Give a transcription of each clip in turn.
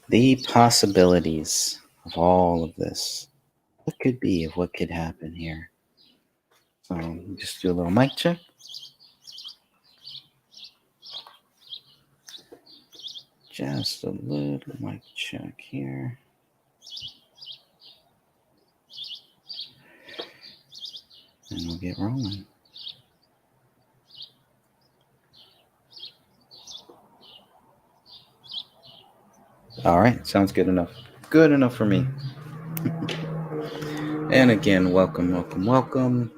The possibilities of all of this. What could be of what could happen here? So just do a little mic check. Just a little mic check here. And we'll get rolling. All right, sounds good enough. Good enough for me. And again, welcome, welcome, welcome.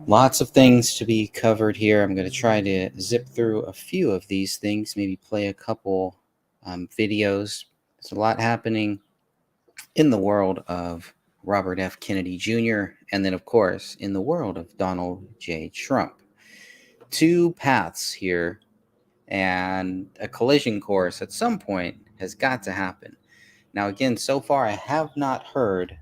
Lots of things to be covered here. I'm going to try to zip through a few of these things, maybe play a couple videos. There's a lot happening in the world of Robert F. Kennedy Jr., and then, of course, in the world of Donald J. Trump. Two paths here, and a collision course at some point has got to happen. Now, again, so far I have not heard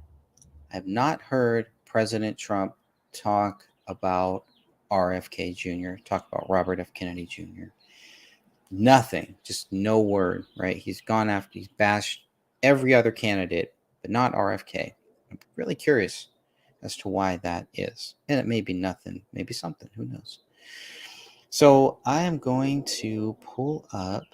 President Trump talk about RFK Jr., talk about Robert F. Kennedy Jr. Nothing, just no word, right? He's bashed every other candidate, but not RFK. I'm really curious as to why that is. And it may be nothing, maybe something, who knows? So I am going to pull up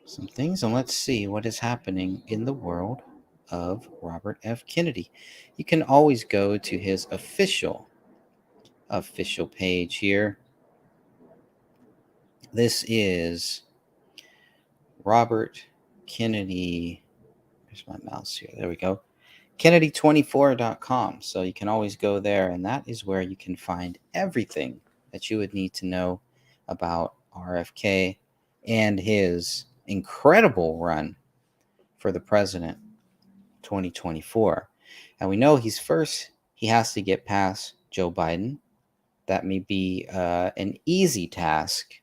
some things and let's see what is happening in the world of Robert F. Kennedy. You can always go to his official page here. This is Robert Kennedy. Where's my mouse here? There we go. Kennedy24.com. So you can always go there, and that is where you can find everything that you would need to know about RFK and his incredible run for the president 2024. And we know he has to get past Joe Biden. That may be an easy task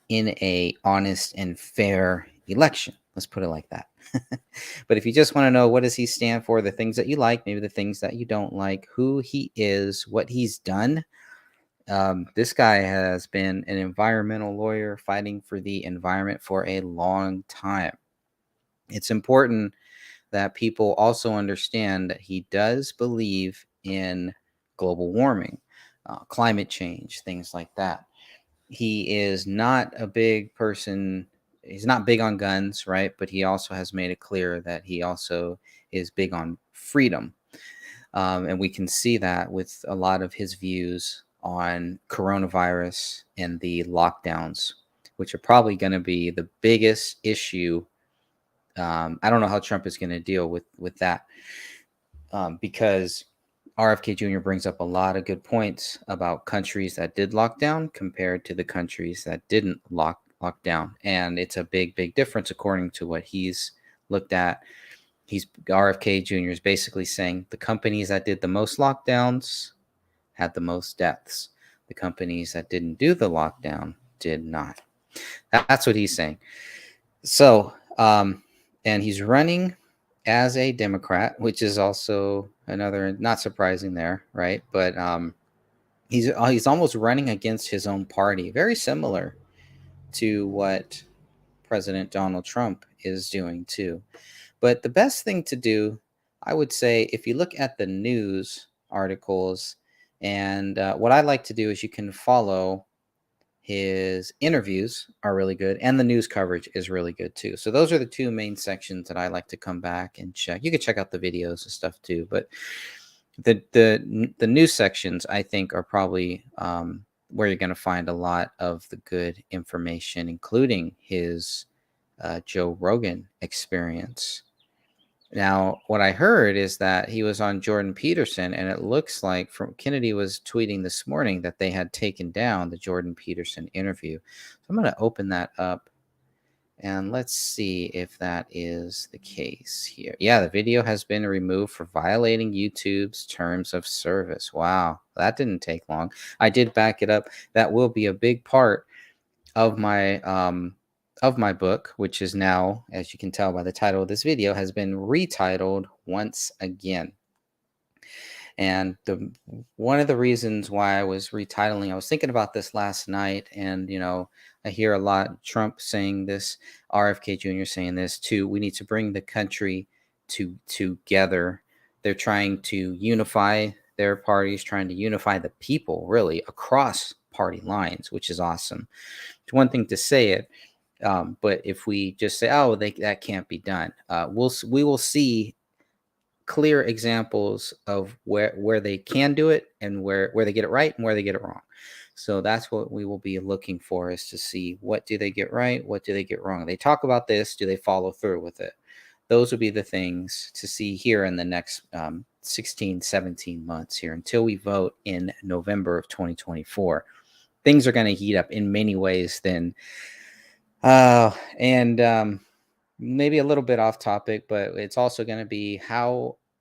in a honest and fair election. Let's put it like that. But if you just want to know what does he stand for, the things that you like, maybe the things that you don't like, who he is, what he's done. This guy has been an environmental lawyer fighting for the environment for a long time. It's important that people also understand that he does believe in global warming, climate change, things like that. He is not a big person. He's not big on guns, right? But he also has made it clear that he also is big on freedom. And we can see that with a lot of his views on coronavirus and the lockdowns, which are probably going to be the biggest issue. I don't know how Trump is going to deal with that because RFK Jr. brings up a lot of good points about countries that did lock down compared to the countries that didn't lock down. And it's a big difference according to what he's looked at. RFK Jr. is basically saying the companies that did the most lockdowns had the most deaths. The companies that didn't do the lockdown did not. That's what he's saying. So, and he's running as a Democrat, which is also another not surprising there, right? But he's almost running against his own party, very similar to what President Donald Trump is doing too. But the best thing to do, I would say, if you look at the news articles, and what I like to do is you can follow his interviews are really good, and the news coverage is really good too. So those are the two main sections that I like to come back and check. You can check out the videos and stuff too, but the news sections I think are probably where you're going to find a lot of the good information, including his Joe Rogan experience. Now, what I heard is that he was on Jordan Peterson, and it looks like from Kennedy was tweeting this morning that they had taken down the Jordan Peterson interview. So I'm going to open that up and let's see if that is the case here. Yeah, the video has been removed for violating YouTube's terms of service. Wow, that didn't take long. I did back it up. That will be a big part of my book, which is now, as you can tell by the title of this video, has been retitled once again. And the one of the reasons why I was retitling, I was thinking about this last night, and I hear a lot Trump saying this, RFK Jr. saying this too. We need to bring the country together. They're trying to unify their parties, trying to unify the people really across party lines, which is awesome. It's one thing to say it, but if we just say, "Oh, that can't be done," we will see clear examples of where they can do it, and where they get it right and where they get it wrong. So that's what we will be looking for, is to see, what do they get right, what do they get wrong. They talk about this, do they follow through with it? Those would be the things to see here in the next 16, 17 months here, until we vote in November of 2024. Things are going to heat up in many ways then. And maybe a little bit off topic, but it's also going to be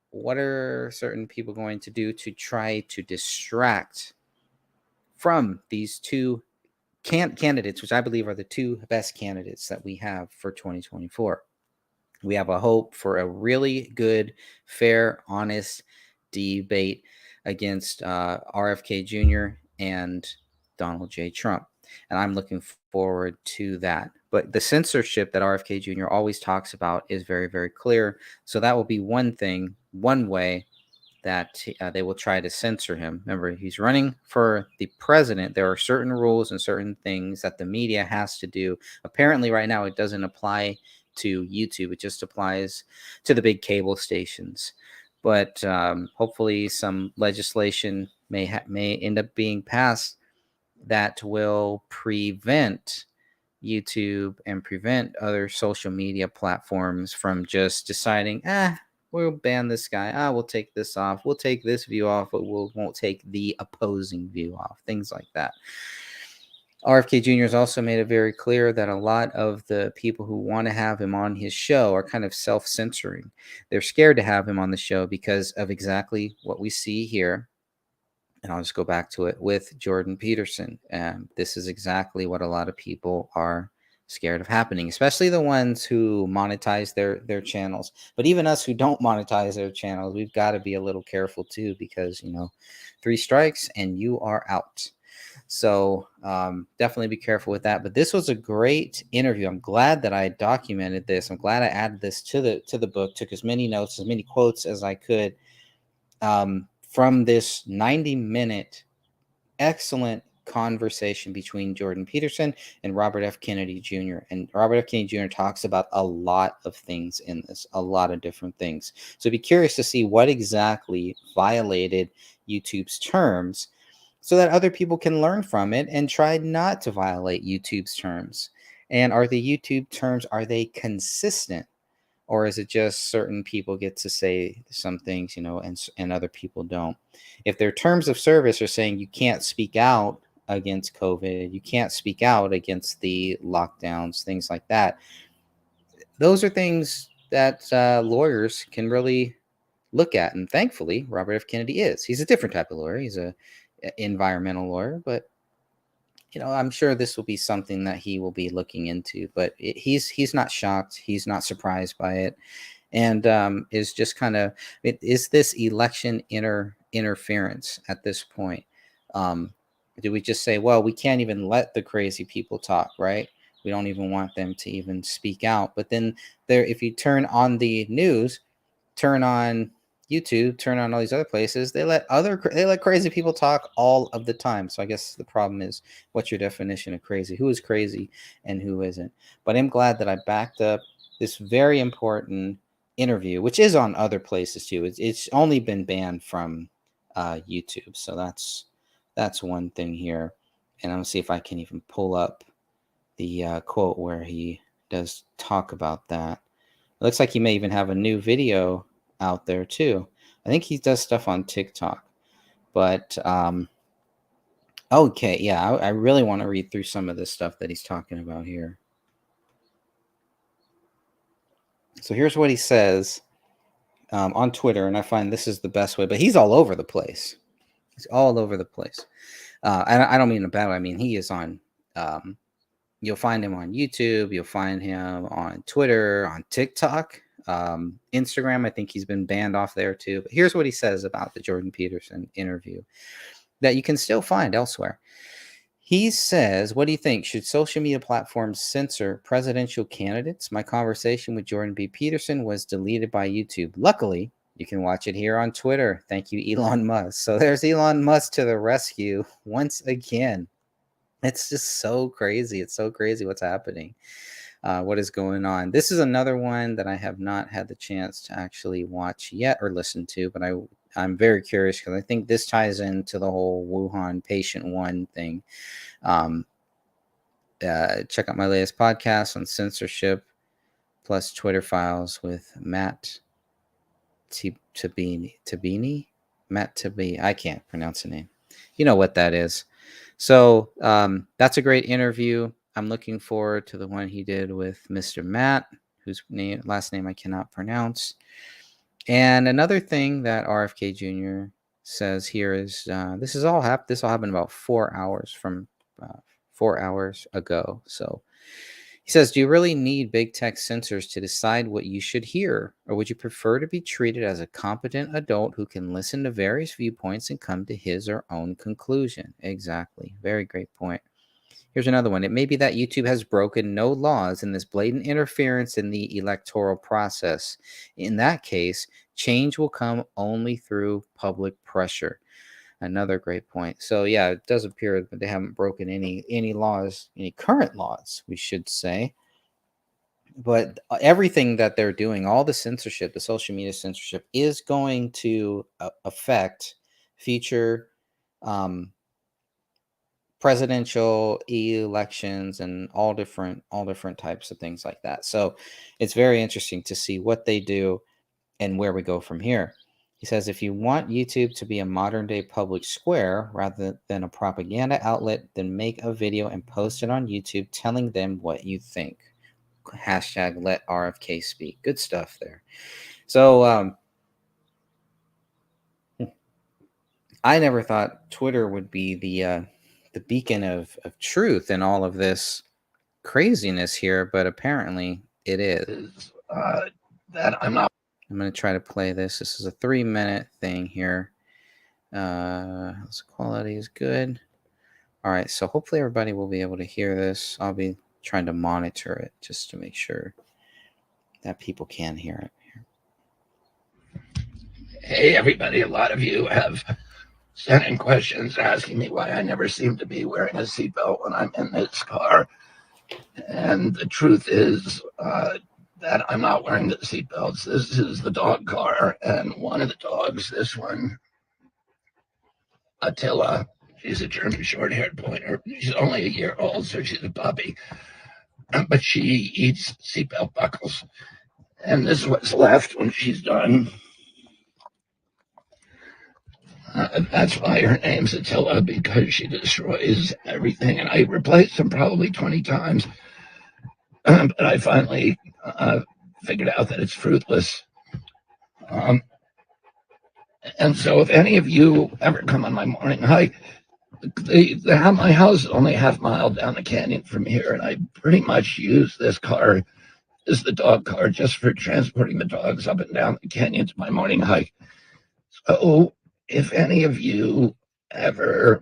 what are certain people going to do to try to distract from these two candidates, which I believe are the two best candidates that we have for 2024. We have a hope for a really good, fair, honest debate against RFK Jr. and Donald J. Trump. And I'm looking forward to that. But the censorship that RFK Jr. always talks about is very, very clear. So that will be one thing, one way that they will try to censor him. Remember, he's running for the president. There are certain rules and certain things that the media has to do. Apparently, right now, it doesn't apply to YouTube. It just applies to the big cable stations. But hopefully, some legislation may end up being passed that will prevent YouTube and prevent other social media platforms from just deciding, we'll ban this guy. We'll take this off. We'll take this view off, but won't take the opposing view off. Things like that. RFK Jr. has also made it very clear that a lot of the people who want to have him on his show are kind of self-censoring. They're scared to have him on the show because of exactly what we see here. And I'll just go back to it with Jordan Peterson. And this is exactly what a lot of people are scared of happening, especially the ones who monetize their channels. But even us who don't monetize their channels, we've got to be a little careful too, because 3 strikes and you are out. So definitely be careful with that. But this was a great interview. I'm glad that I documented this. I'm glad I added this to the book, took as many notes, as many quotes as I could from this 90-minute excellent conversation between Jordan Peterson and Robert F. Kennedy Jr. And Robert F. Kennedy Jr. talks about a lot of things in this, a lot of different things. So be curious to see what exactly violated YouTube's terms, so that other people can learn from it and try not to violate YouTube's terms. And are the YouTube terms, are they consistent? Or is it just certain people get to say some things, and other people don't? If their terms of service are saying you can't speak out against COVID, you can't speak out against the lockdowns, things like that, those are things that lawyers can really look at. And thankfully, Robert F. Kennedy is. He's a different type of lawyer. He's a environmental lawyer, but I'm sure this will be something that he will be looking into. But he's not shocked. He's not surprised by it, and is just kind of, is this election interference at this point? Do we just say, well, we can't even let the crazy people talk, right? We don't even want them to even speak out. But then if you turn on the news, turn on YouTube, turn on all these other places, they let crazy people talk all of the time. So I guess the problem is, what's your definition of crazy? Who is crazy and who isn't? But I'm glad that I backed up this very important interview, which is on other places too. It's only been banned from YouTube. So that's one thing here. And I'm gonna see if I can even pull up the quote where he does talk about that. It looks like he may even have a new video out there too. I think he does stuff on TikTok. But okay, yeah, I really want to read through some of this stuff that he's talking about here. So here's what he says on Twitter, and I find this is the best way. But he's all over the place. He's all over the place. I don't mean in a bad way. I mean, he is on. You'll find him on YouTube. You'll find him on Twitter, on TikTok. Instagram, I think he's been banned off there too. But here's what he says about the Jordan Peterson interview that you can still find elsewhere. He says, what do you think? Should social media platforms censor presidential candidates? My conversation with Jordan B. Peterson was deleted by YouTube. Luckily, you can watch it here on Twitter. Thank you, Elon Musk. So there's Elon Musk to the rescue once again. It's just so crazy. It's so crazy what's happening. What is going on? This is another one that I have not had the chance to actually watch yet or listen to, but I'm very curious because I think this ties into the whole Wuhan patient one thing. Check out my latest podcast on censorship plus Twitter files with Matt Tabini. Matt Tabini. I can't pronounce the name. You know what that is. So that's a great interview. I'm looking forward to the one he did with Mr. Matt, whose last name I cannot pronounce. And another thing that RFK Jr. says here is this all happened about 4 hours from 4 hours ago. So he says, do you really need big tech censors to decide what you should hear? Or would you prefer to be treated as a competent adult who can listen to various viewpoints and come to his or own conclusion? Exactly. Very great point. Here's another one. It may be that YouTube has broken no laws in this blatant interference in the electoral process. In that case, change will come only through public pressure. Another great point. So yeah, it does appear that they haven't broken any laws, any current laws, we should say. But everything that they're doing, all the censorship, the social media censorship, is going to affect future presidential elections and all different types of things like that. So it's very interesting to see what they do and where we go from here. He says, if you want YouTube to be a modern day public square rather than a propaganda outlet, then make a video and post it on YouTube telling them what you think. Hashtag let RFK speak. Good stuff there. So I never thought Twitter would be the beacon of truth in all of this craziness here, but apparently it is. That I'm not. I'm going to try to play this. This is a 3-minute thing here. Quality is good. All right, so hopefully everybody will be able to hear this. I'll be trying to monitor it just to make sure that people can hear it. Hey, everybody, a lot of you have sent in questions asking me why I never seem to be wearing a seatbelt when I'm in this car. And the truth is that I'm not wearing the seatbelts. This is the dog car, and one of the dogs, this one, Attila, she's a German short-haired pointer. She's only a year old, so she's a puppy. But she eats seatbelt buckles. And this is what's left when she's done. That's why her name's Attila, because she destroys everything. And I replaced them probably 20 times. But I finally figured out that it's fruitless. And so if any of you ever come on my morning hike, my house is only a half mile down the canyon from here, and I pretty much use this car as the dog car just for transporting the dogs up and down the canyon to my morning hike. So if any of you ever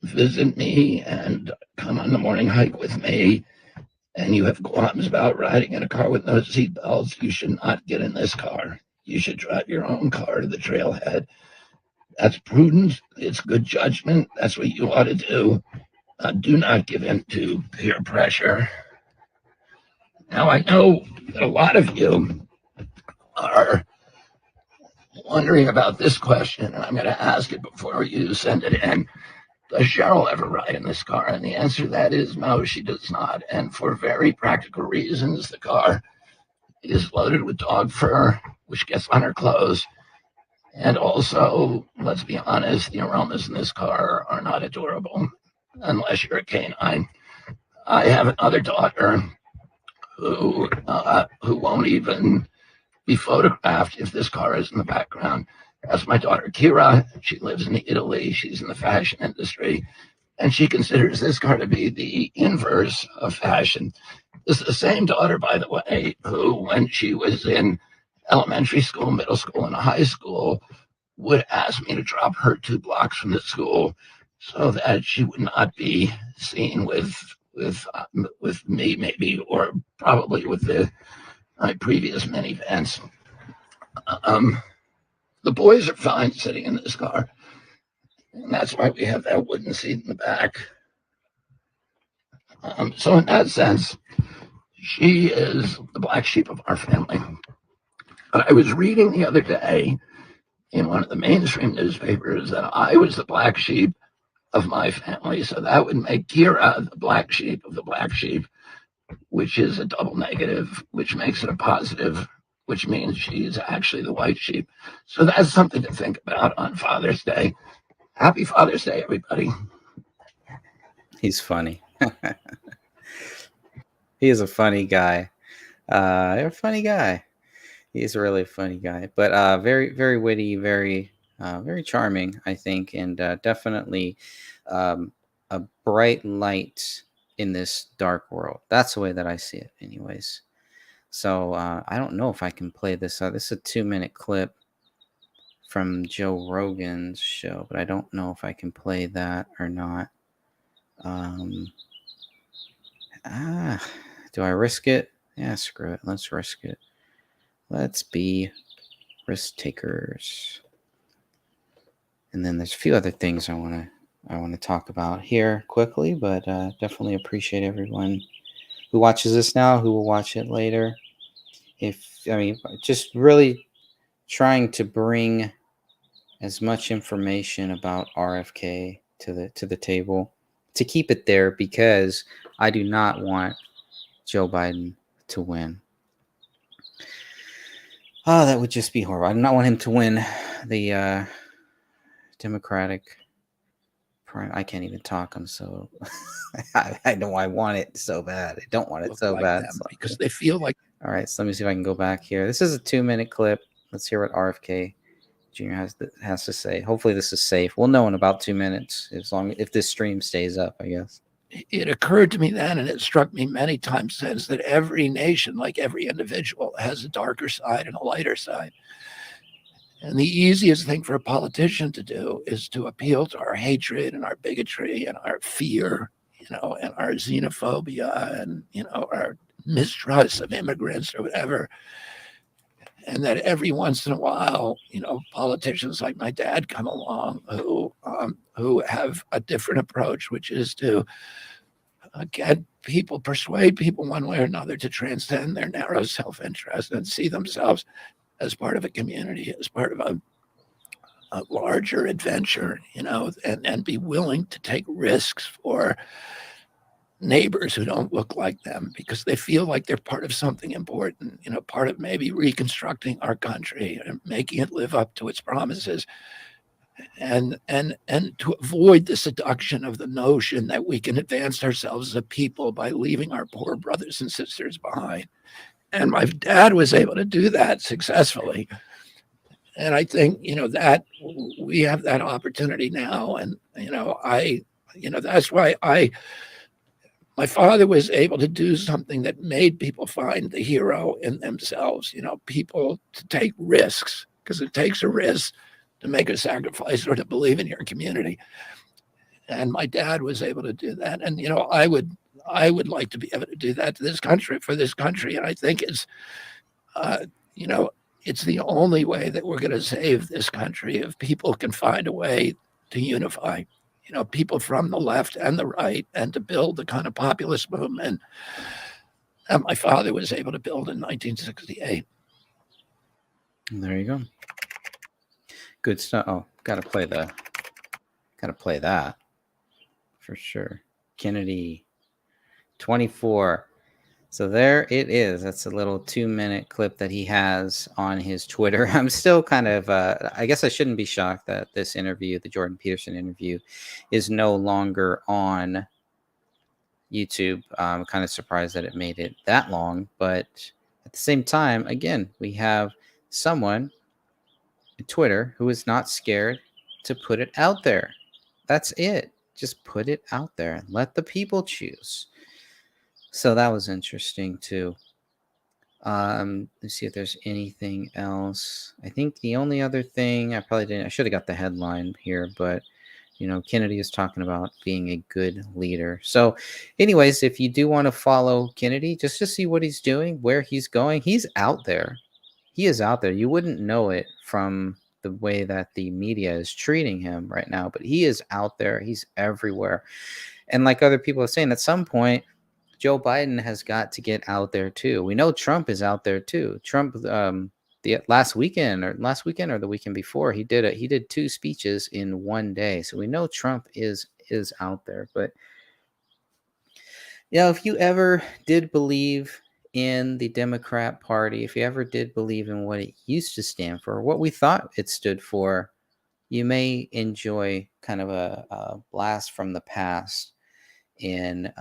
visit me and come on the morning hike with me, and you have qualms about riding in a car with no seatbelts, you should not get in this car. You should drive your own car to the trailhead. That's prudent. It's good judgment. That's what you ought to do. Do not give in to peer pressure. Now, I know that a lot of you are wondering about this question, and I'm going to ask it before you send it in. Does Cheryl ever ride in this car? And the answer to that is no, she does not. And for very practical reasons, the car is loaded with dog fur, which gets on her clothes. And also, let's be honest, the aromas in this car are not adorable unless you're a canine. I have another daughter who won't even be photographed if this car is in the background. That's my daughter, Kira. She lives in Italy. She's in the fashion industry. And she considers this car to be the inverse of fashion. This is the same daughter, by the way, who, when she was in elementary school, middle school, and high school would ask me to drop her 2 blocks from the school so that she would not be seen with me, maybe, or probably with my previous minivans. Um, the boys are fine sitting in this car, and that's why we have that wooden seat in the back. So in that sense, she is the black sheep of our family. But I was reading the other day in one of the mainstream newspapers that I was the black sheep of my family. So that would make Kira the black sheep of the black sheep, which is a double negative, which makes it a positive, which means she's actually the white sheep. So that's something to think about on Father's Day. Happy Father's Day, everybody. He's funny. He is a funny guy. A funny guy. He's a really funny guy, but very, very witty, very charming, I think, and definitely a bright light in this dark world. That's the way that I see it, anyways. So I don't know if I can play this. This is a 2-minute clip from Joe Rogan's show, but I don't know if I can play that or not. Um, do I risk it? Yeah, screw it. Let's risk it. Let's be risk takers. And then there's a few other things I want to talk about here quickly, but definitely appreciate everyone who watches this now, who will watch it later. Just really trying to bring as much information about RFK to the table, to keep it there, because I do not want Joe Biden to win. Oh, that would just be horrible. I do not want him to win the Democratic. I can't even talk. I'm so. I know I want it so bad. I don't want it so bad. Because they feel like. All right, so let me see if I can go back here. This is a 2-minute clip. Let's hear what RFK Jr. has to say. Hopefully, this is safe. We'll know in about 2 minutes, if this stream stays up, I guess. It occurred to me then, and it struck me many times since, that every nation, like every individual, has a darker side and a lighter side. And the easiest thing for a politician to do is to appeal to our hatred and our bigotry and our fear, and our xenophobia and, our mistrust of immigrants or whatever. And that every once in a while, politicians like my dad come along who have a different approach, which is to persuade people one way or another to transcend their narrow self-interest and see themselves as part of a community, as part of a larger adventure, and be willing to take risks for neighbors who don't look like them, because they feel like they're part of something important, part of maybe reconstructing our country and making it live up to its promises. And to avoid the seduction of the notion that we can advance ourselves as a people by leaving our poor brothers and sisters behind. And my dad was able to do that successfully. And I think, that we have that opportunity now. And, that's why my father was able to do something that made people find the hero in themselves, people to take risks, because it takes a risk to make a sacrifice or to believe in your community. And my dad was able to do that. And, I would like to be able to do that to this country, for this country. And I think it's, it's the only way that we're going to save this country, if people can find a way to unify, people from the left and the right, and to build the kind of populist movement that my father was able to build in 1968. There you go. Good stuff. Oh, gotta play that for sure. Kennedy 24. So there it is. That's a little 2-minute clip that he has on his Twitter. I'm still kind of, I guess I shouldn't be shocked that this interview, the Jordan Peterson interview, is no longer on YouTube. I'm kind of surprised that it made it that long. But at the same time, again, we have someone on Twitter who is not scared to put it out there. That's it. Just put it out there and let the people choose. So that was interesting too. Let's see if there's anything else. I think the only other thing I probably didn't, I should have got the headline here, but Kennedy is talking about being a good leader. So, anyways, if you do want to follow Kennedy, just to see what he's doing, where he's going, he's out there. He is out there. You wouldn't know it from the way that the media is treating him right now, but he is out there. He's everywhere. And like other people are saying, at some point, Joe Biden has got to get out there too. We know Trump is out there too. Trump, the last weekend or the weekend before, he did two speeches in one day. So we know Trump is out there. But if you ever did believe in the Democrat Party, if you ever did believe in what it used to stand for, what we thought it stood for, you may enjoy kind of a blast from the past in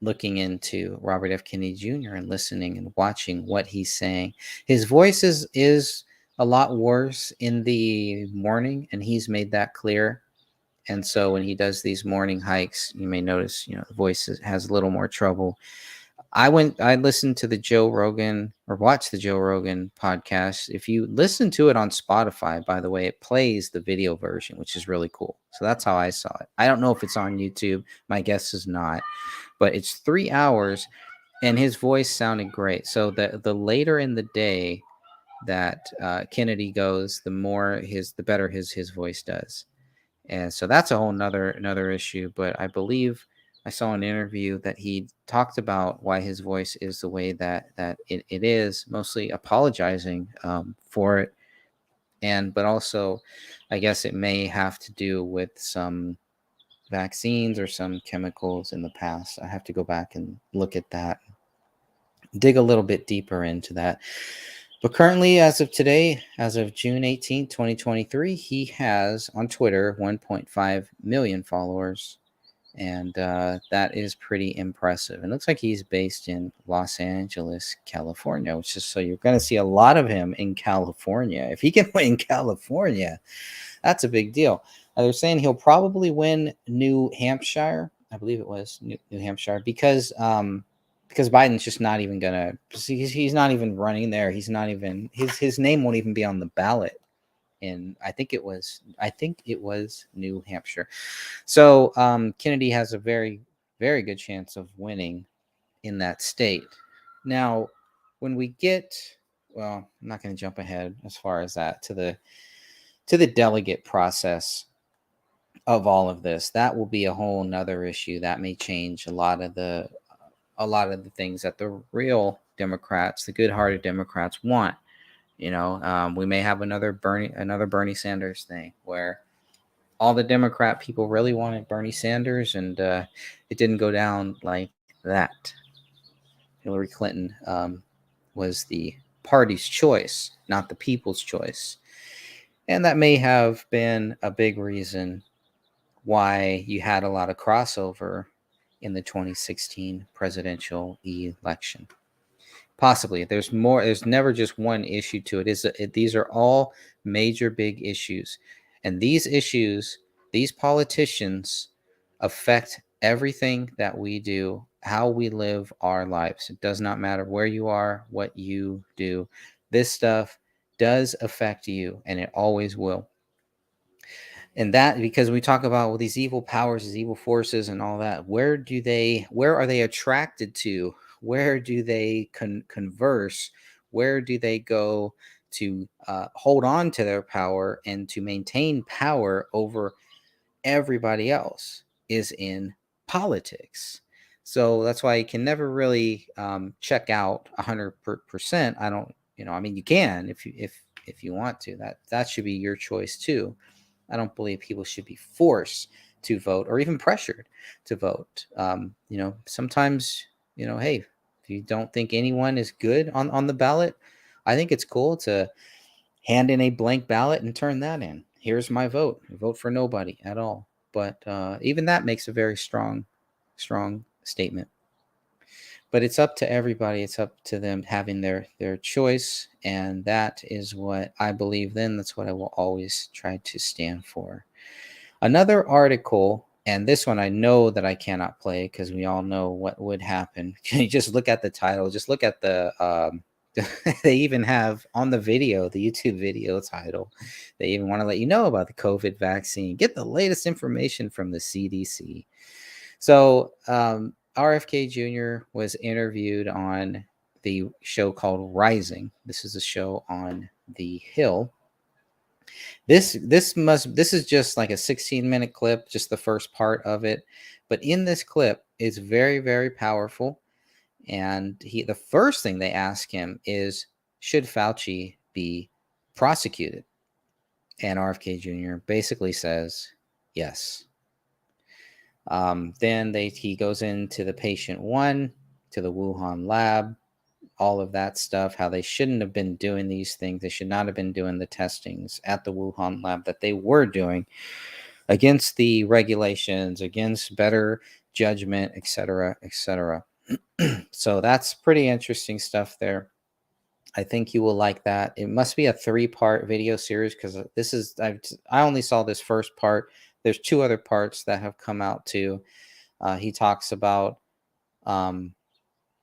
looking into Robert F. Kennedy Jr. and listening and watching what he's saying. His voice is a lot worse in the morning, and he's made that clear. And so when he does these morning hikes, you may notice, the voice has a little more trouble. I listened to the Joe Rogan or watched the Joe Rogan podcast. If you listen to it on Spotify, by the way, it plays the video version, which is really cool. So that's how I saw it. I don't know if it's on YouTube. My guess is not, but it's 3 hours and his voice sounded great. So the later in the day that Kennedy goes, the better his voice does. And so that's a whole another issue. But I believe I saw an interview that he talked about why his voice is the way that it is, mostly apologizing for it. But also, I guess it may have to do with some vaccines or some chemicals in the past. I have to go back and look at that, dig a little bit deeper into that. But currently, as of today, as of June 18th, 2023, he has on Twitter 1.5 million followers. And that is pretty impressive. It looks like he's based in Los Angeles, California, which is so you're going to see a lot of him in California. If he can win in California, that's a big deal. They're saying he'll probably win New Hampshire. I believe it was New Hampshire because Biden's just not even gonna. He's not even running there. He's not even his name won't even be on the ballot. And I think it was New Hampshire. So Kennedy has a very very good chance of winning in that state. Now, when we get I'm not going to jump ahead as far as that to the delegate process of all of this. That will be a whole nother issue that may change a lot of the things that the real Democrats, the good-hearted Democrats, want. We may have another Bernie Sanders thing where all the Democrat people really wanted Bernie Sanders, and it didn't go down like that. Hillary Clinton was the party's choice, not the people's choice, and that may have been a big reason why you had a lot of crossover in the 2016 presidential election. Possibly. There's more. There's never just one issue to it. These are all major big issues. And these issues, these politicians affect everything that we do, how we live our lives. It does not matter where you are, what you do. This stuff does affect you, and it always will. And that because we talk about these evil powers, these evil forces, and all that. Where are they attracted to? Where do they converse? Where do they go to hold on to their power and to maintain power over everybody else? Is in politics. So that's why you can never really check out 100%. I don't, I mean, you can if you want to. That should be your choice too. I don't believe people should be forced to vote or even pressured to vote. Sometimes, hey, if you don't think anyone is good on the ballot, I think it's cool to hand in a blank ballot and turn that in. Here's my vote. Vote for nobody at all. But even that makes a very strong statement. But it's up to everybody. It's up to them having their choice, and that is what I believe. Then that's what I will always try to stand for. Another article And this one I know that I cannot play because we all know what would happen. You just look at the title, just look at the they even have on the video, the YouTube video title, they even want to let you know about the COVID vaccine. Get the latest information from the CDC. So RFK Jr. was interviewed on the show called Rising. This is a show on the Hill. This is just like a 16-minute clip, just the first part of it. But in this clip, it's very, very powerful. And the first thing they ask him is, should Fauci be prosecuted? And RFK Jr. basically says yes. Then he goes into the patient one, to the Wuhan lab, all of that stuff, how they shouldn't have been doing these things. They should not have been doing the testings at the Wuhan lab that they were doing against the regulations, against better judgment, etc., etc. So that's pretty interesting stuff there. I think you will like that. It must be a 3-part video series because I only saw this first part. There's 2 other parts that have come out too. He talks about I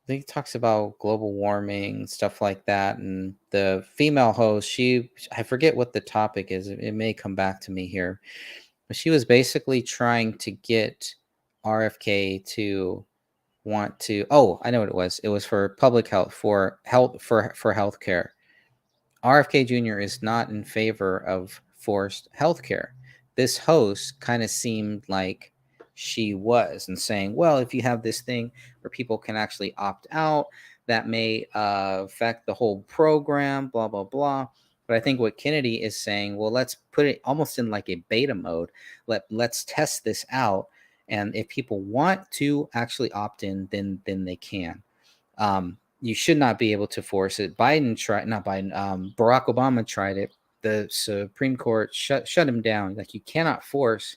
think he talks about global warming, stuff like that. And the female host, I forget what the topic is. It may come back to me here. But she was basically trying to get RFK to want to, oh, I know what it was. It was for public health, for healthcare. RFK Jr. is not in favor of forced healthcare. This host kind of seemed like she was, and saying, well, if you have this thing where people can actually opt out, that may affect the whole program, blah, blah, blah. But I think what Kennedy is saying, well, let's put it almost in like a beta mode. Let's test this out. And if people want to actually opt in, then they can. You should not be able to force it. Barack Obama tried it. The Supreme Court shut him down. Like, you cannot force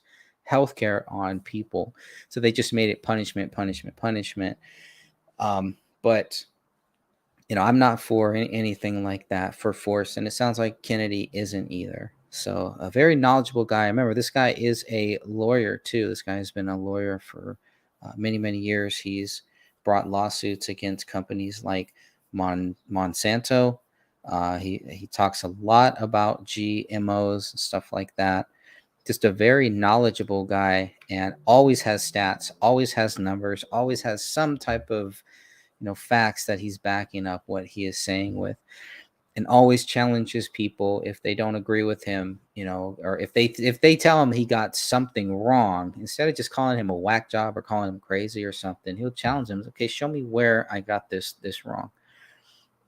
healthcare on people. So they just made it punishment. But I'm not for anything like that for force. And it sounds like Kennedy isn't either. So a very knowledgeable guy. Remember, this guy is a lawyer too. This guy has been a lawyer for many, many years. He's brought lawsuits against companies like Monsanto. He talks a lot about GMOs and stuff like that. Just a very knowledgeable guy, and always has stats, always has numbers, always has some type of facts that he's backing up what he is saying with, and always challenges people if they don't agree with him, or if they tell him he got something wrong. Instead of just calling him a whack job or calling him crazy or something, he'll challenge him. Okay, show me where I got this wrong.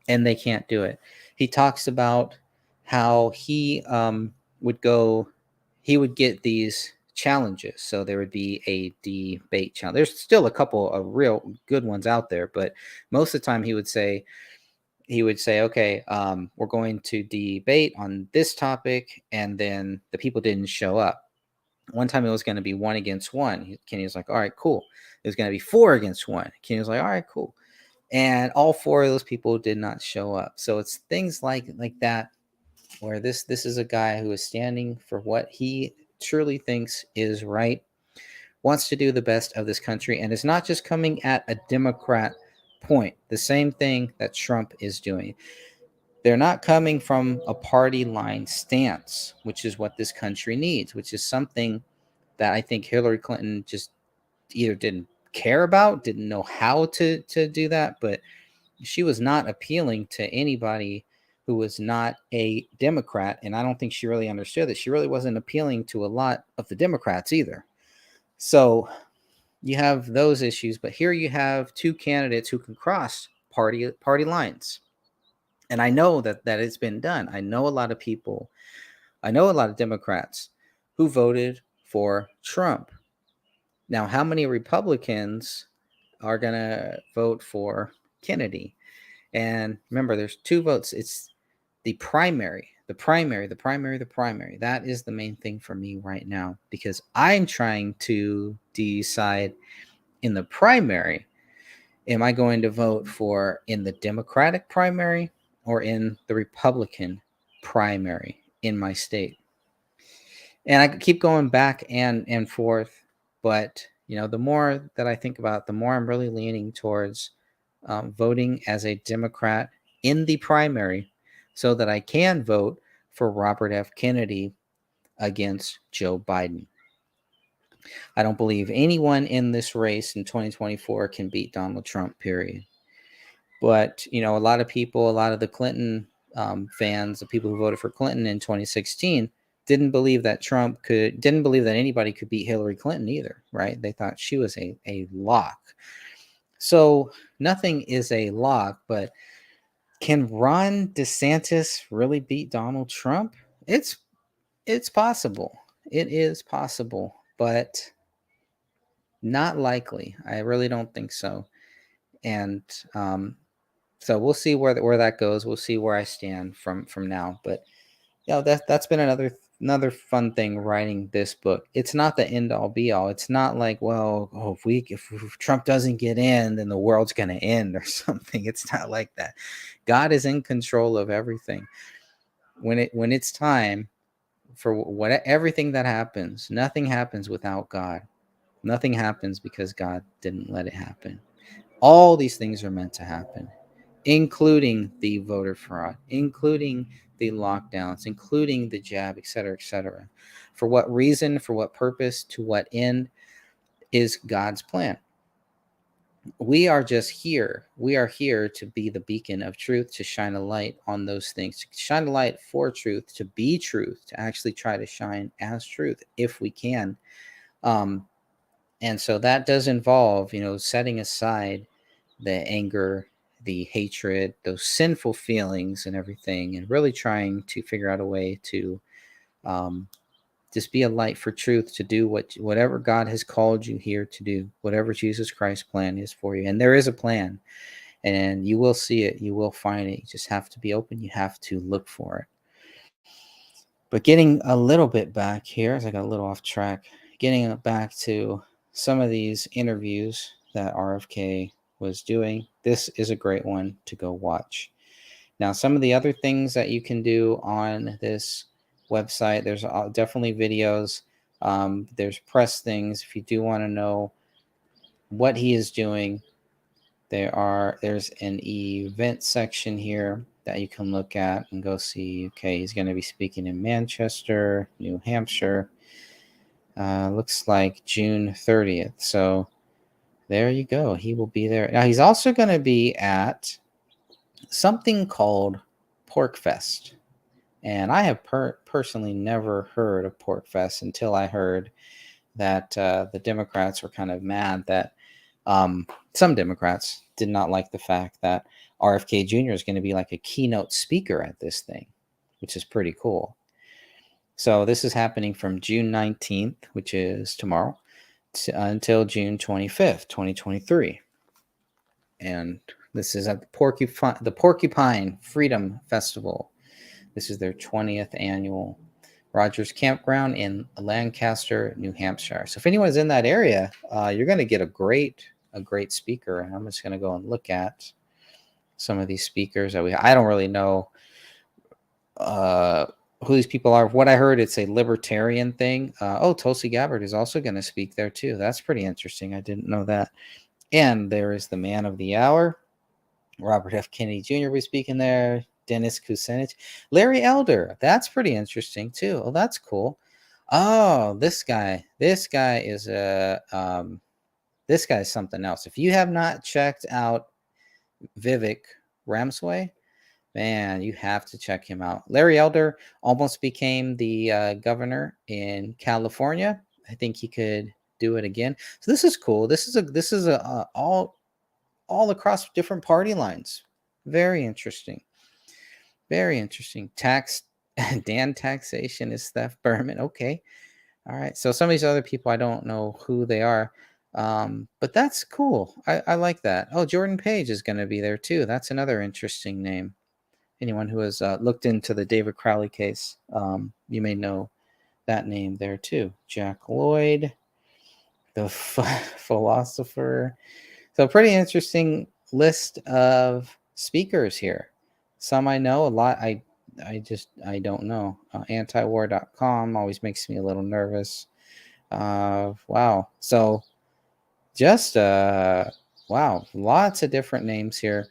And they can't do it. He talks about how he would get these challenges. So there would be a debate challenge. There's still a couple of real good ones out there, but most of the time he would say, okay, we're going to debate on this topic, and then the people didn't show up. One time it was going to be 1 against 1. Kenny was like, all right, cool. It was going to be 4 against 1. Kenny was like, all right, cool. And all 4 of those people did not show up. So it's things like that, where this is a guy who is standing for what he truly thinks is right, wants to do the best of this country, and is not just coming at a Democrat point. The same thing that Trump is doing. They're not coming from a party line stance, which is what this country needs, which is something that I think Hillary Clinton just either didn't care about, didn't know how to do that, but she was not appealing to anybody who was not a Democrat. And I don't think she really understood that she really wasn't appealing to a lot of the Democrats either. So you have those issues, but here you have 2 candidates who can cross party lines. And I know that it's been done. I know a lot of people, I know a lot of Democrats who voted for Trump. Now, how many Republicans are going to vote for Kennedy? And remember, there's 2 votes. It's the primary. That is the main thing for me right now, because I'm trying to decide in the primary, am I going to vote for in the Democratic primary or in the Republican primary in my state? And I keep going back and forth, But the more that I think about it, the more I'm really leaning towards voting as a Democrat in the primary, so that I can vote for Robert F. Kennedy against Joe Biden. I don't believe anyone in this race in 2024 can beat Donald Trump, period. But, a lot of people, a lot of the Clinton fans, the people who voted for Clinton in 2016, didn't believe that anybody could beat Hillary Clinton either, right? They thought she was a lock. So nothing is a lock, but can Ron DeSantis really beat Donald Trump? It's possible. It is possible, but not likely. I really don't think so. And so we'll see where that goes. We'll see where I stand from now. But that's been another fun thing writing this book. It's not the end all be all. It's not like, well, if Trump doesn't get in, then the world's going to end or something. It's not like that. God is in control of everything. When it's time for everything that happens, nothing happens without God. Nothing happens because God didn't let it happen. All these things are meant to happen, including the voter fraud, including the lockdowns, including the jab, et cetera, et cetera. For what reason, for what purpose, to what end is God's plan. We are just here. We are here to be the beacon of truth, to shine a light on those things, to shine a light for truth, to be truth, to actually try to shine as truth if we can. And so that does involve, setting aside the anger, the hatred, those sinful feelings and everything, and really trying to figure out a way to just be a light for truth, to do whatever God has called you here to do, whatever Jesus Christ's plan is for you. And there is a plan, and you will see it, you will find it. You just have to be open, you have to look for it. But getting a little bit back here, as I got a little off track, getting back to some of these interviews that RFK was doing, this is a great one to go watch. Now, some of the other things that you can do on this website, there's definitely videos. There's press things. If you do want to know what he is doing, there's an event section here that you can look at and go see. Okay, he's going to be speaking in Manchester, New Hampshire. Looks like June 30th. So there you go. He will be there. Now, he's also going to be at something called Pork Fest. And I have personally never heard of Pork Fest until I heard that the Democrats were kind of mad that some Democrats did not like the fact that RFK Jr. is going to be like a keynote speaker at this thing, which is pretty cool. So this is happening from June 19th, which is tomorrow, until June 25th, 2023. And this is at the Porcupine Freedom Festival. This is their 20th annual Rogers Campground in Lancaster, New Hampshire. So if anyone's in that area, you're going to get a great speaker. And I'm just going to go and look at some of these speakers that I don't really know who these people are. What I heard, it's a libertarian thing. Tulsi Gabbard is also going to speak there too. That's pretty interesting. I didn't know that. And there is the man of the hour, Robert F. Kennedy Jr. will be speaking there. Dennis Kucinich, Larry Elder. That's pretty interesting too. Oh, that's cool. Oh, this guy is this guy's something else. If you have not checked out Vivek Ramsway, man, you have to check him out. Larry Elder almost became the governor in California. I think he could do it again. So this is cool. This is all across different party lines. Very interesting. Very interesting. Taxation is theft. Berman. Okay. All right. So some of these other people, I don't know who they are. But that's cool. I like that. Oh, Jordan Page is going to be there too. That's another interesting name. Anyone who has looked into the David Crowley case, you may know that name there too. Jack Lloyd, the philosopher. So pretty interesting list of speakers here. Some I know, a lot I don't know. Antiwar.com always makes me a little nervous. Wow. So just wow, lots of different names here.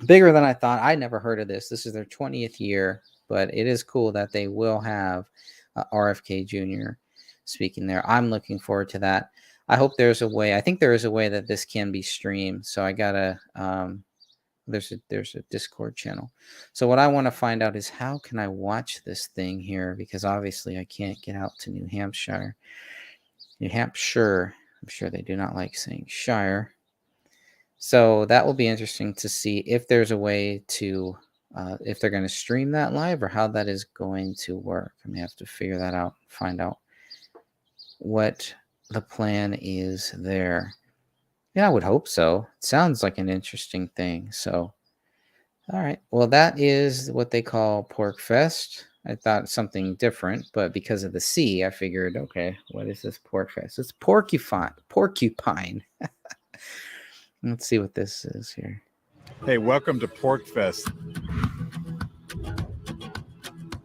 Bigger than I thought. I never heard of this. This is their 20th year, but it is cool that they will have RFK Jr. speaking there. I'm looking forward to that. I hope there's a way. I think there is a way that this can be streamed. So I gotta. There's a Discord channel. So what I want to find out is how can I watch this thing here, because obviously I can't get out to New Hampshire. New Hampshire. I'm sure they do not like saying Shire. So that will be interesting to see if there's a way to, if they're going to stream that live or how that is going to work. I may have to figure that out, find out what the plan is there. Yeah, I would hope so. It sounds like an interesting thing. So, all right. Well, that is what they call Pork Fest. I thought something different, but because of the C, I figured, okay, what is this Pork Fest? It's porcupine. Porcupine. Let's see what this is here. Hey, welcome to Pork Fest.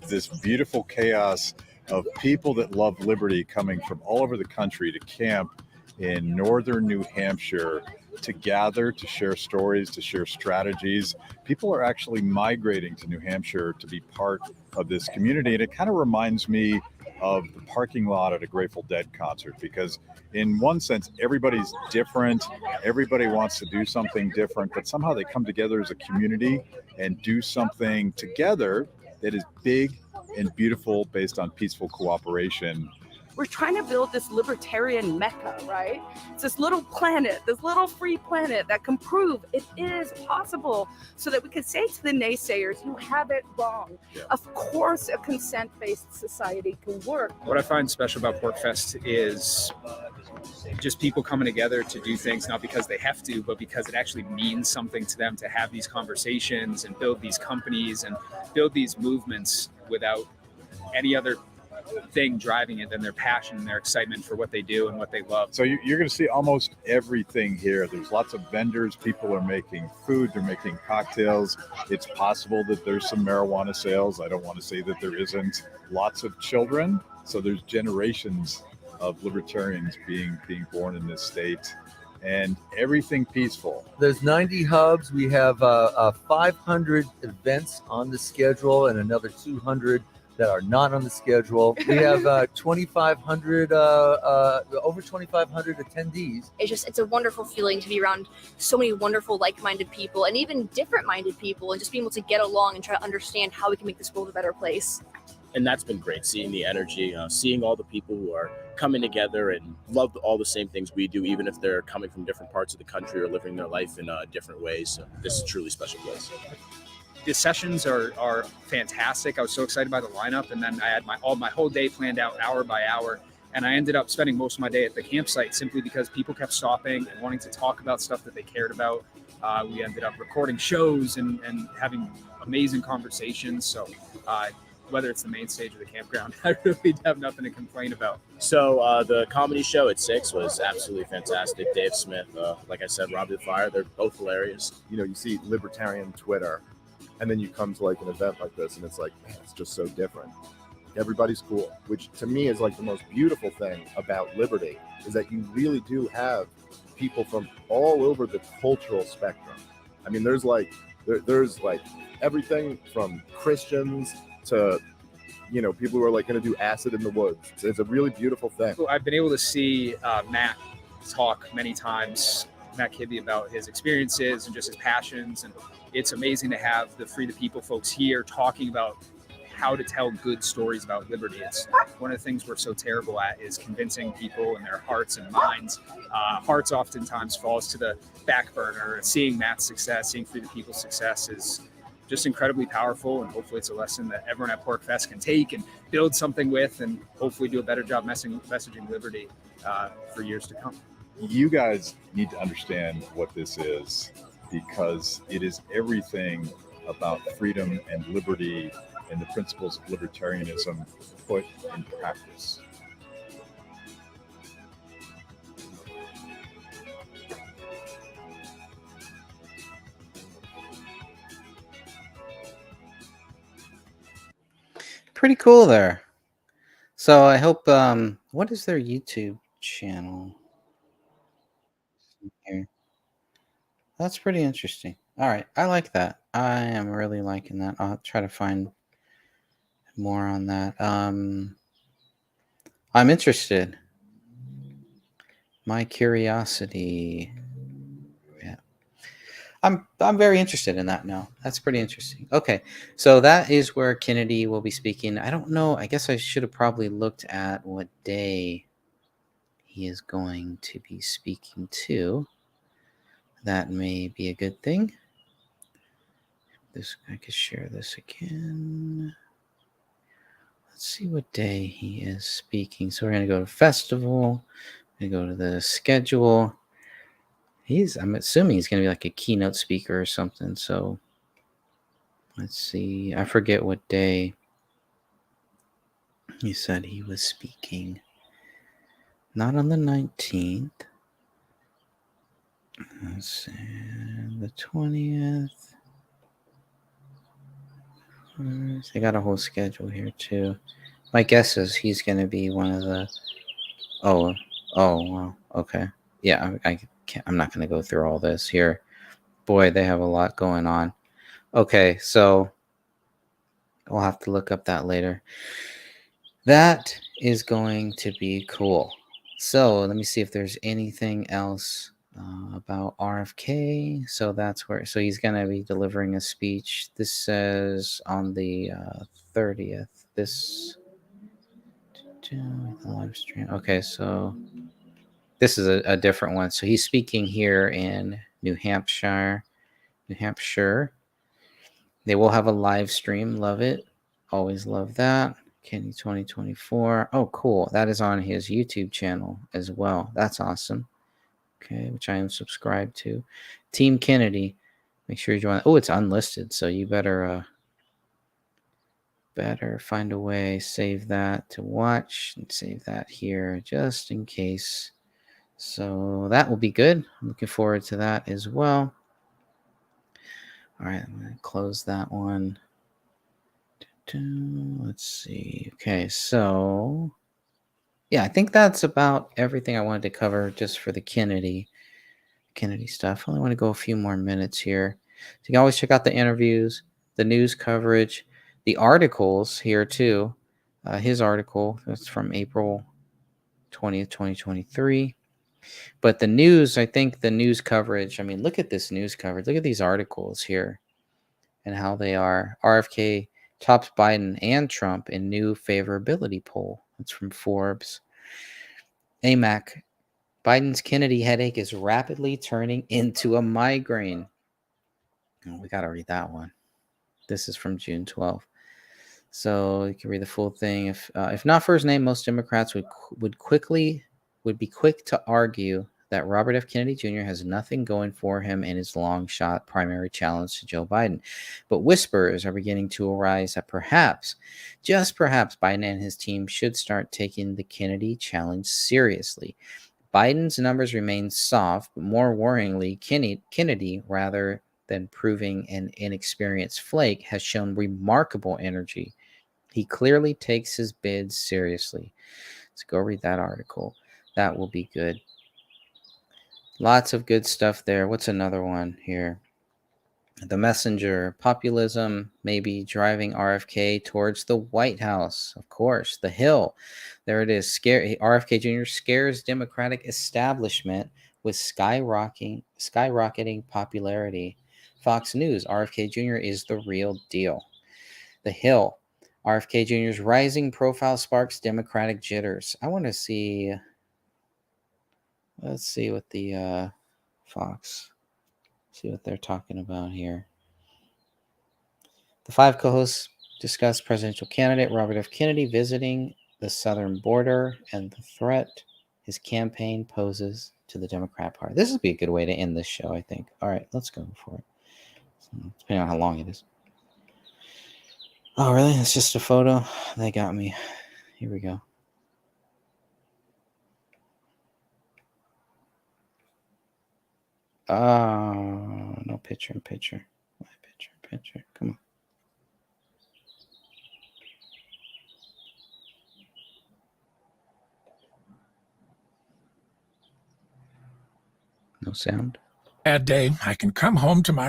This beautiful chaos of people that love liberty coming from all over the country to camp in northern New Hampshire to gather, to share stories, to share strategies. People are actually migrating to New Hampshire to be part of this community. And it kind of reminds me of the parking lot at a Grateful Dead concert, because in one sense, everybody's different. Everybody wants to do something different, but somehow they come together as a community and do something together that is big and beautiful based on peaceful cooperation. We're trying to build this libertarian mecca, right? It's this little planet, this little free planet that can prove it is possible, so that we can say to the naysayers, you have it wrong. Yeah. Of course, a consent-based society can work. What I find special about Pork Fest is just people coming together to do things, not because they have to, but because it actually means something to them to have these conversations and build these companies and build these movements without any other thing driving it than their passion and their excitement for what they do and what they love. So you're going to see almost everything here. There's lots of vendors. People are making food. They're making cocktails. It's possible that there's some marijuana sales. I don't want to say that there isn't. Lots of children. So there's generations of libertarians being born in this state, and everything peaceful. There's 90 hubs. We have 500 events on the schedule and another 200 that are not on the schedule. We have 2,500, over 2,500 attendees. It's a wonderful feeling to be around so many wonderful, like-minded people, and even different-minded people, and just being able to get along and try to understand how we can make this world a better place. And that's been great, seeing the energy, seeing all the people who are coming together and love all the same things we do, even if they're coming from different parts of the country or living their life in different ways. So this is a truly special place. The sessions are fantastic. I was so excited by the lineup, and then I had my whole day planned out hour by hour, and I ended up spending most of my day at the campsite simply because people kept stopping and wanting to talk about stuff that they cared about. We ended up recording shows and having amazing conversations. So whether it's the main stage or the campground, I really have nothing to complain about. So the comedy show at 6 was absolutely fantastic. Dave Smith, like I said, Robbie the Fire, they're both hilarious. You know, you see libertarian Twitter, and then you come to like an event like this, and it's like, man, it's just so different. Everybody's cool, which to me is like the most beautiful thing about liberty, is that you really do have people from all over the cultural spectrum. I mean, there's like everything from Christians to, you know, people who are like going to do acid in the woods. It's a really beautiful thing. I've been able to see Matt talk many times, Matt Kibbe, about his experiences and just his passions, and it's amazing to have the Free the People folks here talking about how to tell good stories about liberty. It's one of the things we're so terrible at, is convincing people in their hearts and minds. Hearts oftentimes falls to the back burner. Seeing Matt's success, seeing Free the People's success is just incredibly powerful, and hopefully it's a lesson that everyone at Pork Fest can take and build something with, and hopefully do a better job messaging liberty for years to come. You guys need to understand what this is, because it is everything about freedom and liberty and the principles of libertarianism put in practice. Pretty cool there. So I hope. What is their YouTube channel here? That's pretty interesting. All right, I like that. I am really liking that. I'll try to find more on that. I'm interested. My curiosity. Yeah. I'm very interested in that now. That's pretty interesting. Okay. So that is where Kennedy will be speaking. I don't know. I guess I should have probably looked at what day he is going to be speaking to. That may be a good thing. This I could share this again. Let's see what day he is speaking. So we're gonna go to festival. We're gonna go to the schedule. I'm assuming he's gonna be like a keynote speaker or something. So let's see. I forget what day he said he was speaking. Not on the 19th. Let's see. The 20th. They got a whole schedule here too. My guess is he's gonna be one of the. Oh, well, okay. Yeah, I can't. I'm not gonna go through all this here. Boy, they have a lot going on. Okay, so we'll have to look up that later. That is going to be cool. So let me see if there's anything else about RFK. So that's where. So he's gonna be delivering a speech. This says on the 30th. This live stream. Okay, so this is a different one. So he's speaking here in New Hampshire. New Hampshire. They will have a live stream. Love it. Always love that. Kenny 2024. Oh, cool. That is on his YouTube channel as well. That's awesome. Okay, which I am subscribed to. Team Kennedy. Make sure you join. Oh, it's unlisted, so you better find a way. Save that to watch and save that here just in case. So that will be good. I'm looking forward to that as well. All right, I'm going to close that one. Let's see. Okay, so yeah, I think that's about everything I wanted to cover just for the Kennedy stuff. I only want to go a few more minutes here. So you can always check out the interviews, the news coverage, the articles here too. His article that's from April 20th, 2023. But the news, I think the news coverage, I mean, look at this news coverage. Look at these articles here and how they are. RFK tops Biden and Trump in new favorability poll. That's from Forbes. AMAC, Biden's Kennedy headache is rapidly turning into a migraine. Oh, we got to read that one. This is from June 12th. So you can read the full thing. If not for his name, most Democrats would be quick to argue that Robert F. Kennedy Jr. has nothing going for him in his long shot primary challenge to Joe Biden. But whispers are beginning to arise that perhaps, just perhaps, Biden and his team should start taking the Kennedy challenge seriously. Biden's numbers remain soft, but more worryingly, Kennedy, rather than proving an inexperienced flake, has shown remarkable energy. He clearly takes his bids seriously. Let's go read that article. That will be good. Lots of good stuff there. What's another one here? The Messenger, populism may be driving RFK towards the White House. Of course, the Hill. There it is. RFK Jr. scares Democratic establishment with skyrocketing popularity. Fox News, RFK Jr. is the real deal. The Hill, RFK Jr.'s rising profile sparks Democratic jitters. I want to see. Let's see what the Fox. See what they're talking about here. The five co-hosts discuss presidential candidate Robert F. Kennedy visiting the southern border and the threat his campaign poses to the Democrat Party. This would be a good way to end this show, I think. All right, let's go for it. Depending on how long it is. Oh, really? It's just a photo? They got me. Here we go. Oh, no picture in picture. My picture. Come on. No sound. Ad day, I can come home to my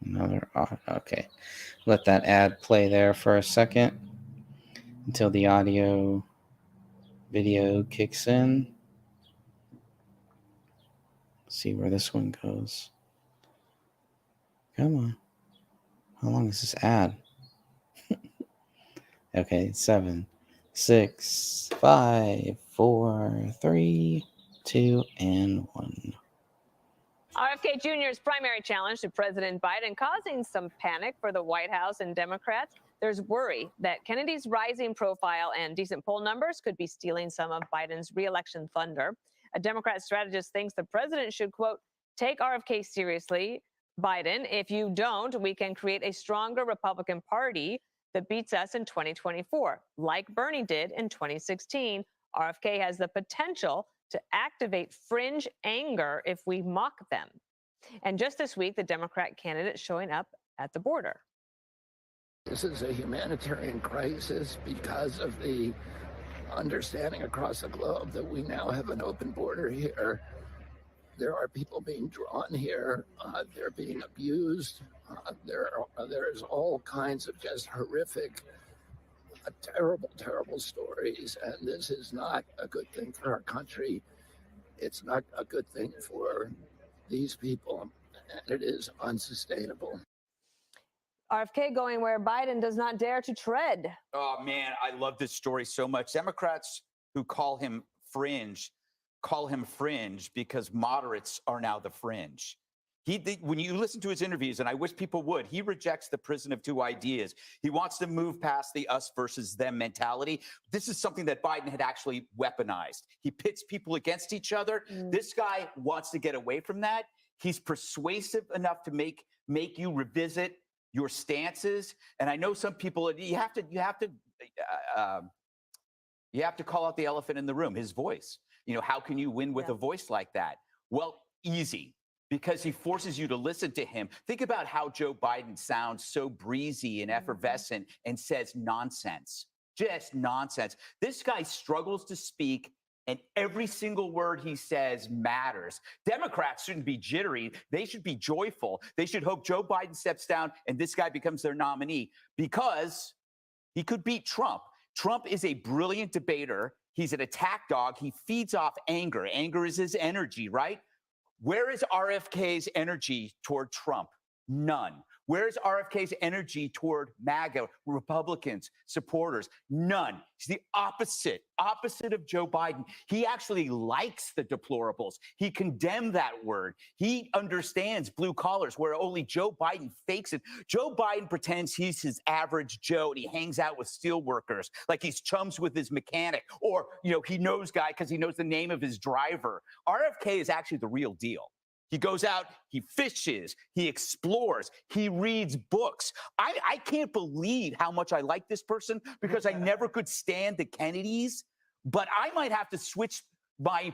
Another. Okay. Let that ad play there for a second until the audio video kicks in. See where this one goes. Come on. How long is this ad? Okay, 7, 6, 5, 4, 3, 2, and 1. RFK Jr.'s primary challenge to President Biden causing some panic for the White House and Democrats. There's worry that Kennedy's rising profile and decent poll numbers could be stealing some of Biden's re-election thunder. A Democrat strategist thinks the president should, quote, take RFK seriously, Biden. If you don't, we can create a stronger Republican Party that beats us in 2024. Like Bernie did in 2016, RFK has the potential to activate fringe anger if we mock them. And just this week, the Democrat candidate showing up at the border. This is a humanitarian crisis because of the understanding across the globe that we now have an open border here. There are people being drawn here. They're being abused. There's all kinds of just horrific, terrible, terrible stories. And this is not a good thing for our country. It's not a good thing for these people. And it is unsustainable. RFK going where Biden does not dare to tread. Oh, man, I love this story so much. Democrats who call him fringe because moderates are now the fringe. When you listen to his interviews, and I wish people would, he rejects the prison of two ideas. He wants to move past the us versus them mentality. This is something that Biden had actually weaponized. He pits people against each other. This guy wants to get away from that. He's persuasive enough to make you revisit your stances. And I know some people, you have to call out the elephant in the room, his voice. You know, how can you win with a voice like that? Well, easy. Because he forces you to listen to him. Think about how Joe Biden sounds so breezy and effervescent and says nonsense, just nonsense. This guy struggles to speak, and every single word he says matters. Democrats shouldn't be jittery. They should be joyful. They should hope Joe Biden steps down and this guy becomes their nominee because he could beat Trump. Trump is a brilliant debater. He's an attack dog. He feeds off anger. Anger is his energy, right? Where is RFK's energy toward Trump? None. Where is RFK's energy toward MAGA, Republicans, supporters? None. He's the opposite of Joe Biden. He actually likes the deplorables. He condemned that word. He understands blue collars where only Joe Biden fakes it. Joe Biden pretends he's his average Joe and he hangs out with steel workers like he's chums with his mechanic or, he knows guy because he knows the name of his driver. RFK is actually the real deal. He goes out, he fishes, he explores, he reads books. I can't believe how much I like this person because I never could stand the Kennedys, but I might have to switch my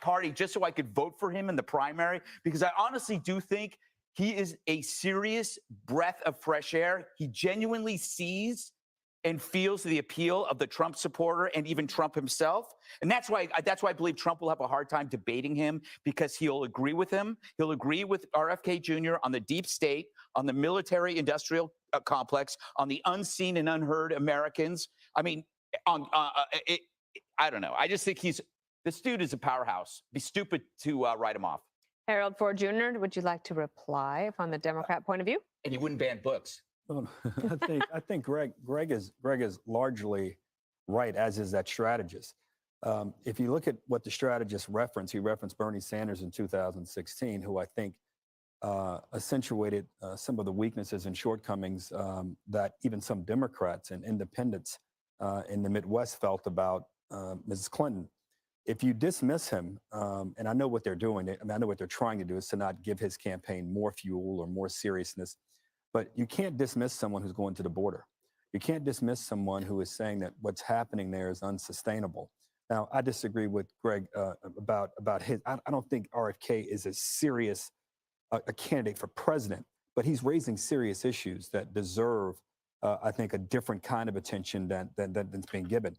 party just so I could vote for him in the primary because I honestly do think he is a serious breath of fresh air. He genuinely sees and feels the appeal of the Trump supporter and even Trump himself. And that's why I believe Trump will have a hard time debating him because he'll agree with him. He'll agree with RFK Jr. on the deep state, on the military-industrial complex, on the unseen and unheard Americans. I mean, I don't know. I just think this dude is a powerhouse. It'd be stupid to write him off. Harold Ford Jr., would you like to reply from the Democrat point of view? And he wouldn't ban books. I think Greg is largely right, as is that strategist. If you look at what the strategist referenced, he referenced Bernie Sanders in 2016, who I think accentuated some of the weaknesses and shortcomings that even some Democrats and independents in the Midwest felt about Mrs. Clinton. If you dismiss him, and I know what they're doing, I know what they're trying to do is to not give his campaign more fuel or more seriousness. But you can't dismiss someone who's going to the border. You can't dismiss someone who is saying that what's happening there is unsustainable. Now, I disagree with Greg about his. I don't think RFK is as serious a candidate for president, but he's raising serious issues that deserve, I think, a different kind of attention that's being given.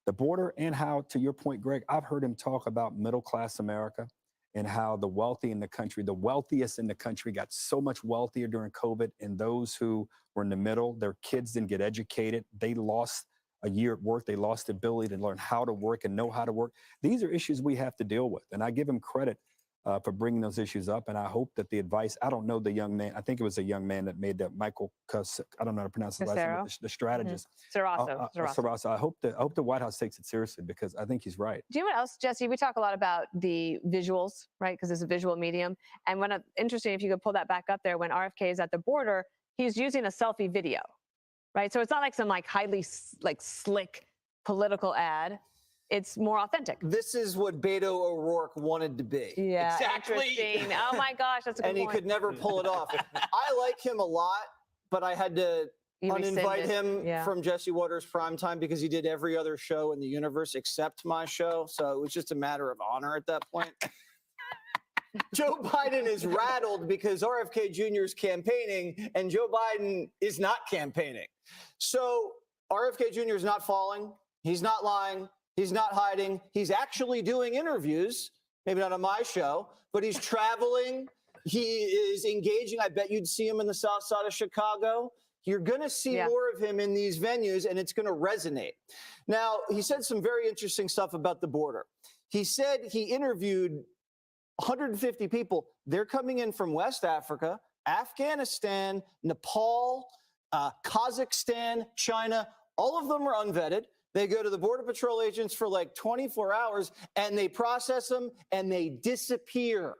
The border and how, to your point, Greg, I've heard him talk about middle-class America and how the wealthy in the country, the wealthiest in the country, got so much wealthier during COVID, and those who were in the middle, their kids didn't get educated. They lost a year at work. They lost the ability to learn how to work and know how to work. These are issues we have to deal with. And I give him credit for bringing those issues up. And I hope that the advice, I don't know the young man, I think it was a young man that made that, Michael I don't know how to pronounce his last name, the strategist. Sarasso. I hope the White House takes it seriously, because I think he's right. Do you know what else, Jesse? We talk a lot about the visuals, right? Because it's a visual medium. And interesting, if you could pull that back up there, when RFK is at the border, he's using a selfie video, right? So it's not like some highly slick political ad. It's more authentic. This is what Beto O'Rourke wanted to be. Yeah, interesting. Oh my gosh, that's a good point. And he could never pull it off. I like him a lot, but I had to uninvite him from Jesse Waters Primetime because he did every other show in the universe except my show. So it was just a matter of honor at that point. Joe Biden is rattled because RFK Jr. is campaigning and Joe Biden is not campaigning. So RFK Jr. is not falling. He's not lying. He's not hiding. He's actually doing interviews, maybe not on my show, but he's traveling. He is engaging. I bet you'd see him in the south side of Chicago. You're going to see more of him in these venues, and it's going to resonate. Now, he said some very interesting stuff about the border. He said he interviewed 150 people. They're coming in from West Africa, Afghanistan, Nepal, Kazakhstan, China. All of them are unvetted. They go to the Border Patrol agents for 24 hours, and they process them, and they disappear.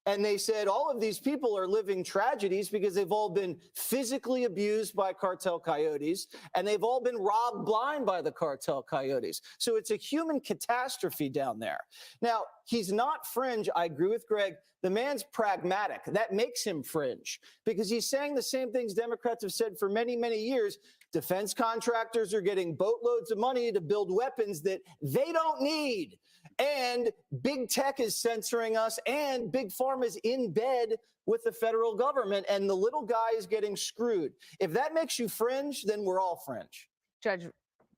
And they said all of these people are living tragedies because they've all been physically abused by cartel coyotes, and they've all been robbed blind by the cartel coyotes. So it's a human catastrophe down there. Now, he's not fringe. I agree with Greg. The man's pragmatic. That makes him fringe because he's saying the same things Democrats have said for many, many years. Defense contractors are getting boatloads of money to build weapons that they don't need. And big tech is censoring us, and big pharma is in bed with the federal government, and the little guy is getting screwed. If that makes you fringe, then we're all fringe. Judge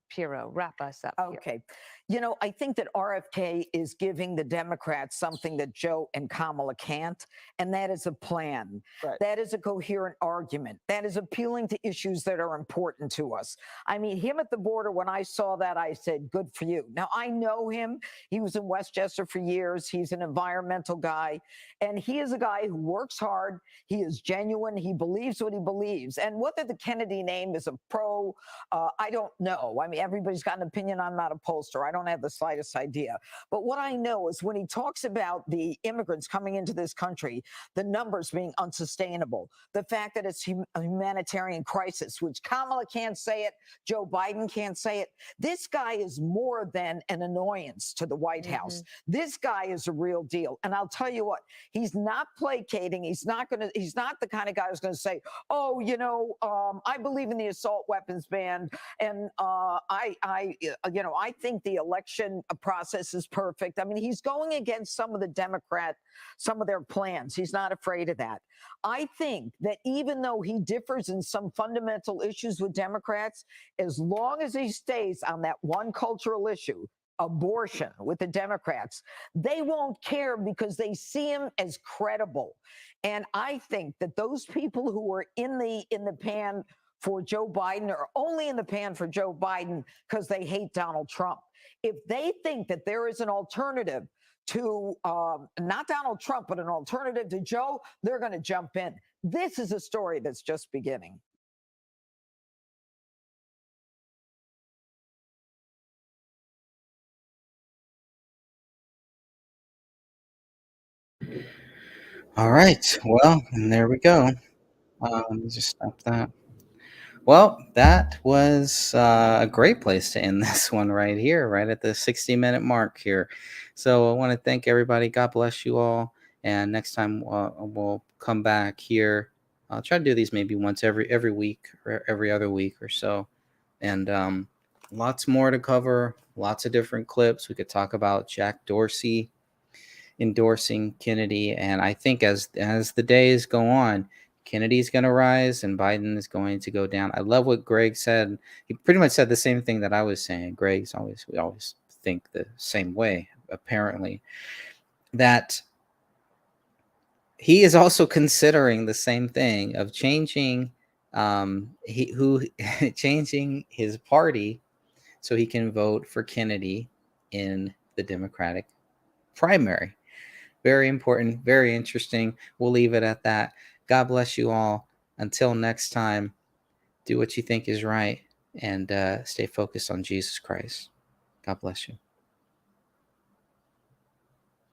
Pirro, wrap us up. Okay. I think that RFK is giving the Democrats something that Joe and Kamala can't, and that is a plan. Right. That is a coherent argument. That is appealing to issues that are important to us. I mean, him at the border, when I saw that, I said, good for you. Now, I know him. He was in Westchester for years. He's an environmental guy, and he is a guy who works hard. He is genuine. He believes what he believes. And whether the Kennedy name is a pro, I don't know. I mean, everybody's got an opinion. I'm not a pollster. I don't have the slightest idea. But what I know is when he talks about the immigrants coming into this country, the numbers being unsustainable, the fact that it's a humanitarian crisis, which Kamala can't say it, Joe Biden can't say it. This guy is more than an annoyance to the White House. This guy is a real deal. And I'll tell you what, he's not placating. He's not the kind of guy who's going to say, oh, I believe in the assault weapons ban. And I think the election process is perfect. I mean, he's going against some of their plans. He's not afraid of that. I think that even though he differs in some fundamental issues with Democrats, as long as he stays on that one cultural issue, abortion, with the Democrats, they won't care because they see him as credible. And I think that those people who are in the pan for Joe Biden are only in the pan for Joe Biden because they hate Donald Trump. If they think that there is an alternative to not Donald Trump, but an alternative to Joe, they're going to jump in. This is a story that's just beginning. All right. Well, and there we go. Let me just stop that. Well, that was a great place to end this one right here, right at the 60-minute mark here. So I want to thank everybody. God bless you all. And next time we'll come back here. I'll try to do these maybe once every week or every other week or so. And lots more to cover, lots of different clips. We could talk about Jack Dorsey endorsing Kennedy. And I think as the days go on, Kennedy's going to rise and Biden is going to go down. I love what Greg said. He pretty much said the same thing that I was saying. We always think the same way, apparently, that he is also considering the same thing of changing changing his party so he can vote for Kennedy in the Democratic primary. Very important, very interesting. We'll leave it at that. God bless you all. Until next time, do what you think is right and stay focused on Jesus Christ. God bless you.